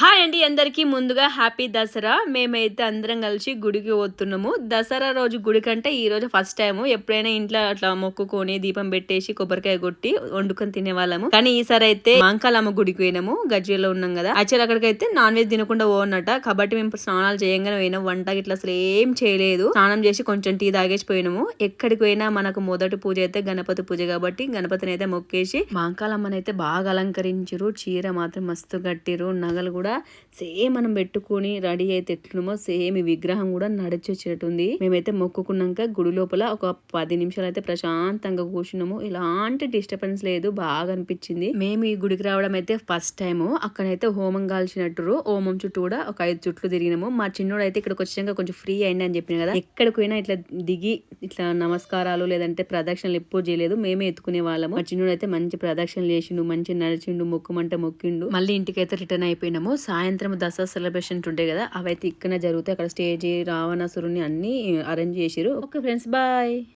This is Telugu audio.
హాయ్ అండి, అందరికీ ముందుగా హ్యాపీ దసరా. మేమైతే అందరం కలిసి గుడికి పోతున్నాము. దసరా రోజు గుడి కంటే ఈ రోజు ఫస్ట్ టైం. ఎప్పుడైనా ఇంట్లో అట్లా మొక్కుకొని దీపం పెట్టేసి కొబ్బరికాయ కొట్టి వండుకొని తినేవాళ్ళము. కానీ ఈసారి అయితే మాంకాలమ్మ గుడికి పోయినాము. గజ్వేల్లో ఉన్నాం కదా. యాక్చువల్ అక్కడికైతే నాన్ వెజ్ తినకుండా పోనట. కాబట్టి మేము స్నానాలు చేయంగానే పోయినాము. వంట ఇట్లా అసలు ఏం చేయలేదు. స్నానం చేసి కొంచెం టీ తాగేసి పోయినాము. ఎక్కడికి పోయినా మనకు మొదటి పూజ అయితే గణపతి పూజ కాబట్టి గణపతిని అయితే మొక్కేసి మాంకాలమ్మని అయితే బాగా అలంకరించారు. చీర మాత్రం మస్తు కట్టిరు. నగలు కూడా సేమ్ మనం పెట్టుకుని రెడీ అయితే ఎట్లుమో సేమ్ ఈ విగ్రహం కూడా నడిచొచ్చేటుంది. మేమైతే మొక్కుకున్నాక గుడి లోపల ఒక 10 నిమిషాలు అయితే ప్రశాంతంగా కూర్చున్నాము. ఇలాంటి డిస్టర్బెన్స్ లేదు, బాగా అనిపించింది. మేము ఈ గుడికి రావడం అయితే ఫస్ట్ టైం. అక్కడైతే హోమం కాల్చినట్టు హోమం చుట్టూ కూడా ఒక 5 చుట్లు తిరిగినాము. మా చిన్నోడు అయితే ఇక్కడికి వచ్చాక కొంచెం ఫ్రీ అయింది అని చెప్పిన కదా. ఎక్కడికి పోయినా ఇట్లా దిగి ఇట్లా నమస్కారాలు లేదంటే ప్రదక్షిణలు ఎప్పుడు చేయలేదు, మేమే ఎత్తుకునే వాళ్ళము. మా చిన్నోడు అయితే మంచి ప్రదక్షిణలు చేసిండు, మంచి నడిచిండు, మొక్కుమంటే మొక్కిండు. మళ్ళీ ఇంటికైతే రిటర్న్ అయిపోయినాము. సాయంత్రం దసరా సెలబ్రేషన్ ఉంటాయి కదా, అవైతే ఇక్కడ జరుగుతాయి. అక్కడ స్టేజ్ రావణాసురుని అన్ని అరేంజ్ చేసిరు. Okay friends, bye.